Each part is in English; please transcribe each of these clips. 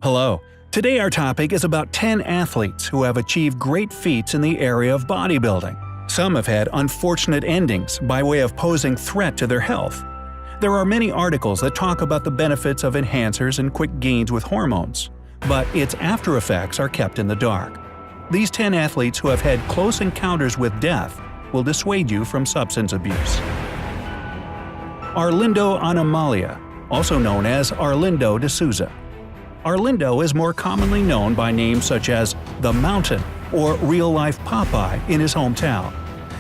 Hello. Today our topic is about 10 athletes who have achieved great feats in the area of bodybuilding. Some have had unfortunate endings by way of posing threat to their health. There are many articles that talk about the benefits of enhancers and quick gains with hormones, but its after effects are kept in the dark. These 10 athletes who have had close encounters with death will dissuade you from substance abuse. Arlindo Anomalia, also known as Arlindo de Souza. Arlindo is more commonly known by names such as The Mountain or real-life Popeye in his hometown.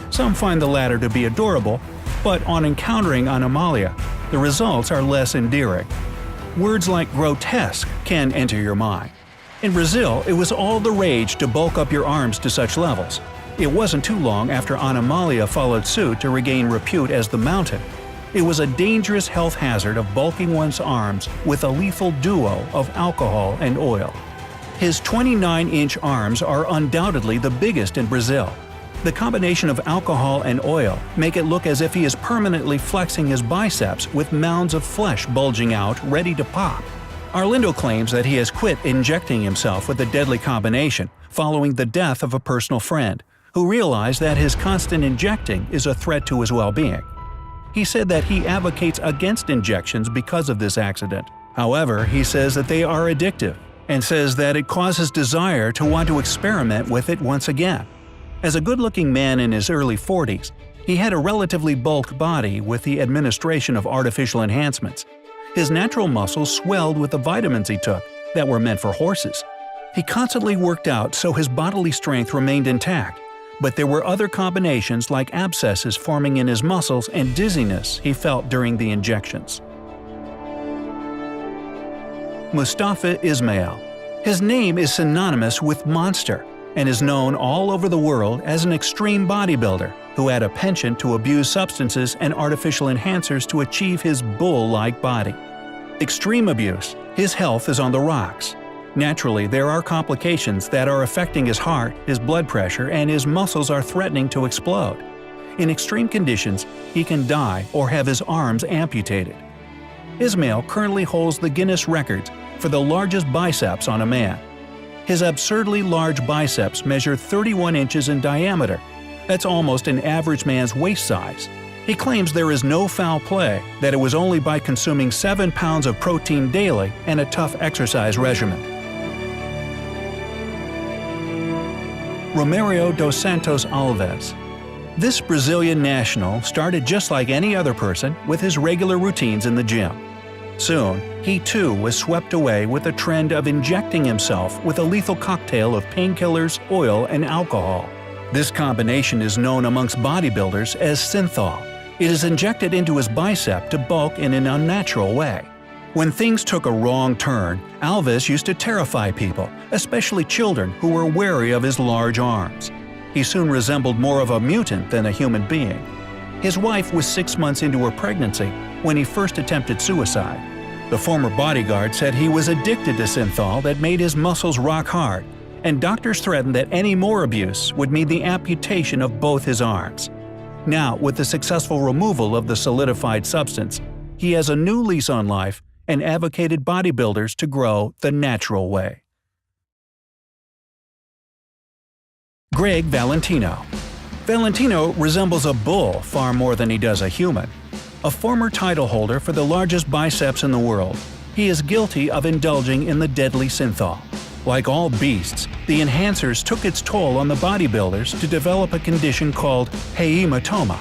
Some find the latter to be adorable, but on encountering Anomalia, the results are less endearing. Words like grotesque can enter your mind. In Brazil, it was all the rage to bulk up your arms to such levels. It wasn't too long after Anomalia followed suit to regain repute as The Mountain. It was a dangerous health hazard of bulking one's arms with a lethal duo of alcohol and oil. His 29-inch arms are undoubtedly the biggest in Brazil. The combination of alcohol and oil make it look as if he is permanently flexing his biceps with mounds of flesh bulging out ready to pop. Arlindo claims that he has quit injecting himself with the deadly combination following the death of a personal friend, who realized that his constant injecting is a threat to his well-being. He said that he advocates against injections because of this accident. However, he says that they are addictive, and says that it causes desire to want to experiment with it once again. As a good-looking man in his early 40s, he had a relatively bulked body with the administration of artificial enhancements. His natural muscles swelled with the vitamins he took that were meant for horses. He constantly worked out so his bodily strength remained intact, but there were other combinations like abscesses forming in his muscles and dizziness he felt during the injections. Mustafa Ismail. His name is synonymous with monster and is known all over the world as an extreme bodybuilder who had a penchant to abuse substances and artificial enhancers to achieve his bull-like body. Extreme abuse, his health is on the rocks. Naturally, there are complications that are affecting his heart, his blood pressure, and his muscles are threatening to explode. In extreme conditions, he can die or have his arms amputated. Ismail currently holds the Guinness records for the largest biceps on a man. His absurdly large biceps measure 31 inches in diameter. That's almost an average man's waist size. He claims there is no foul play, that it was only by consuming 7 pounds of protein daily and a tough exercise regimen. Romario dos Santos Alves. This Brazilian national started just like any other person with his regular routines in the gym. Soon, he too was swept away with the trend of injecting himself with a lethal cocktail of painkillers, oil, and alcohol. This combination is known amongst bodybuilders as synthol. It is injected into his bicep to bulk in an unnatural way. When things took a wrong turn, Alves used to terrify people, especially children who were wary of his large arms. He soon resembled more of a mutant than a human being. His wife was 6 months into her pregnancy when he first attempted suicide. The former bodyguard said he was addicted to synthol that made his muscles rock hard, and doctors threatened that any more abuse would mean the amputation of both his arms. Now, with the successful removal of the solidified substance, he has a new lease on life and advocated bodybuilders to grow the natural way. Greg Valentino. Valentino resembles a bull far more than he does a human. A former title holder for the largest biceps in the world, he is guilty of indulging in the deadly synthol. Like all beasts, the enhancers took its toll on the bodybuilders to develop a condition called hematoma.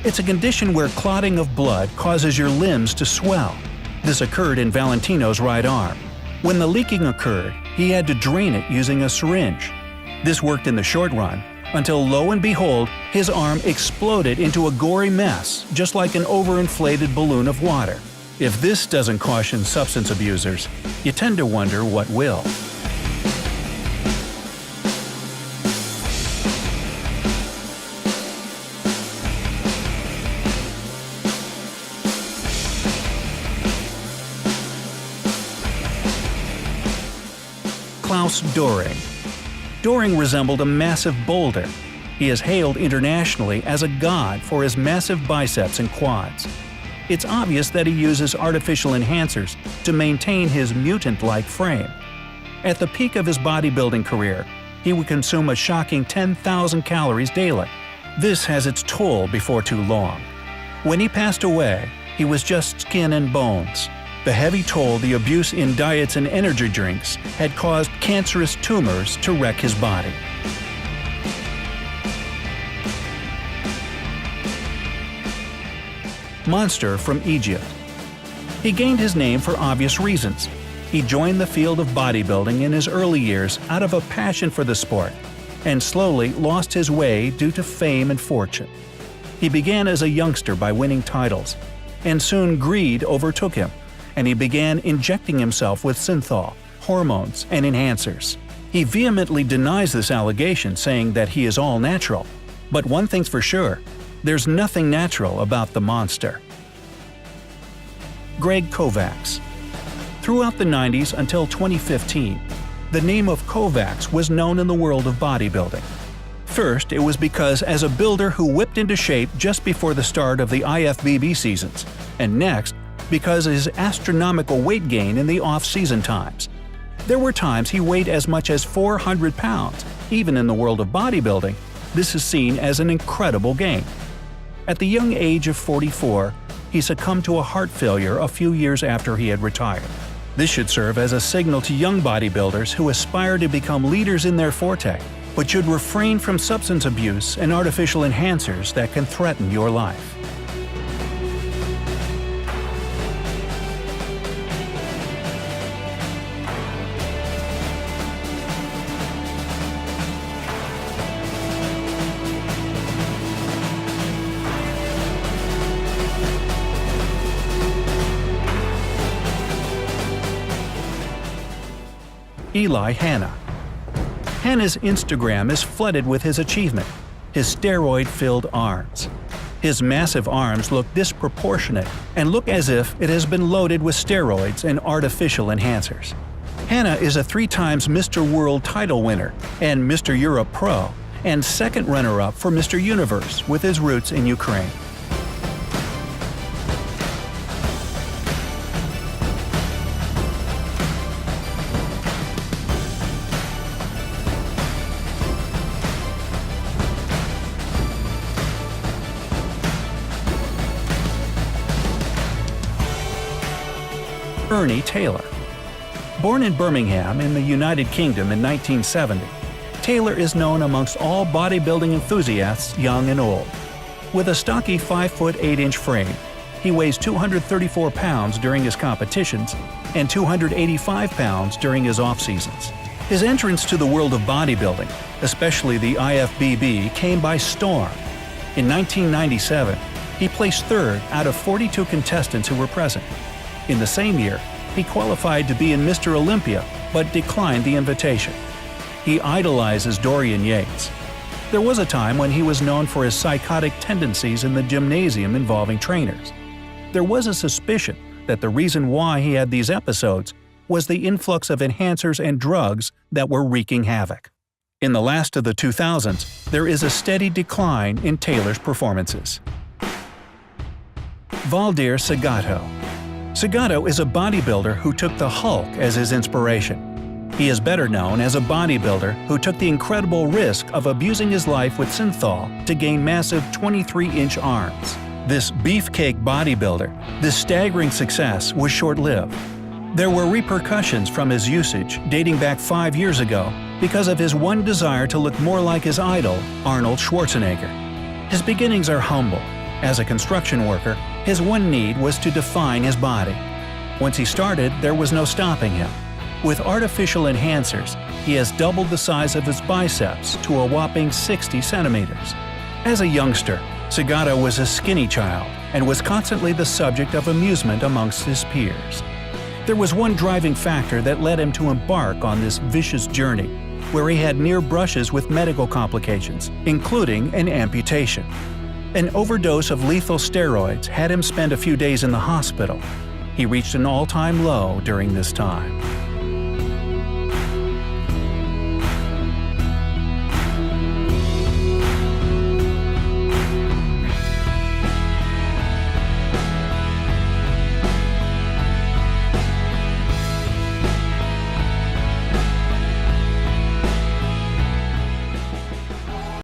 It's a condition where clotting of blood causes your limbs to swell. This occurred in Valentino's right arm. When the leaking occurred, he had to drain it using a syringe. This worked in the short run, until lo and behold, his arm exploded into a gory mess, just like an overinflated balloon of water. If this doesn't caution substance abusers, you tend to wonder what will. Klaus Doring. Doring resembled a massive boulder. He is hailed internationally as a god for his massive biceps and quads. It's obvious that he uses artificial enhancers to maintain his mutant-like frame. At the peak of his bodybuilding career, he would consume a shocking 10,000 calories daily. This has its toll before too long. When he passed away, he was just skin and bones. The heavy toll the abuse in diets and energy drinks had caused cancerous tumors to wreck his body. Monster from Egypt. He gained his name for obvious reasons. He joined the field of bodybuilding in his early years out of a passion for the sport, and slowly lost his way due to fame and fortune. He began as a youngster by winning titles, and soon greed overtook him, and he began injecting himself with synthol, hormones, and enhancers. He vehemently denies this allegation, saying that he is all natural. But one thing's for sure, there's nothing natural about the monster. Greg Kovacs. Throughout the 90s until 2015, the name of Kovacs was known in the world of bodybuilding. First, it was because as a builder who whipped into shape just before the start of the IFBB seasons, and next, because of his astronomical weight gain in the off-season times. There were times he weighed as much as 400 pounds. Even in the world of bodybuilding, this is seen as an incredible gain. At the young age of 44, he succumbed to a heart failure a few years after he had retired. This should serve as a signal to young bodybuilders who aspire to become leaders in their forte, but should refrain from substance abuse and artificial enhancers that can threaten your life. Eli Hanna. Hanna's Instagram is flooded with his achievement, his steroid-filled arms. His massive arms look disproportionate and look as if it has been loaded with steroids and artificial enhancers. Hanna is a 3 times Mr. World title winner and Mr. Europe Pro, and second runner-up for Mr. Universe with his roots in Ukraine. Ernie Taylor. Born in Birmingham in the United Kingdom in 1970, Taylor is known amongst all bodybuilding enthusiasts young and old. With a stocky 5 foot 8 inch frame, he weighs 234 pounds during his competitions and 285 pounds during his off-seasons. His entrance to the world of bodybuilding, especially the IFBB, came by storm. In 1997, he placed 3rd out of 42 contestants who were present. In the same year, he qualified to be in Mr. Olympia, but declined the invitation. He idolizes Dorian Yates. There was a time when he was known for his psychotic tendencies in the gymnasium involving trainers. There was a suspicion that the reason why he had these episodes was the influx of enhancers and drugs that were wreaking havoc. In the last of the 2000s, there is a steady decline in Taylor's performances. Valdir Segato. Segato is a bodybuilder who took the Hulk as his inspiration. He is better known as a bodybuilder who took the incredible risk of abusing his life with synthol to gain massive 23-inch arms. This beefcake bodybuilder, this staggering success was short-lived. There were repercussions from his usage dating back 5 years ago because of his one desire to look more like his idol, Arnold Schwarzenegger. His beginnings are humble. As a construction worker, his one need was to define his body. Once he started, there was no stopping him. With artificial enhancers, he has doubled the size of his biceps to a whopping 60 centimeters. As a youngster, Segato was a skinny child and was constantly the subject of amusement amongst his peers. There was one driving factor that led him to embark on this vicious journey, where he had near brushes with medical complications, including an amputation. An overdose of lethal steroids had him spend a few days in the hospital. He reached an all-time low during this time.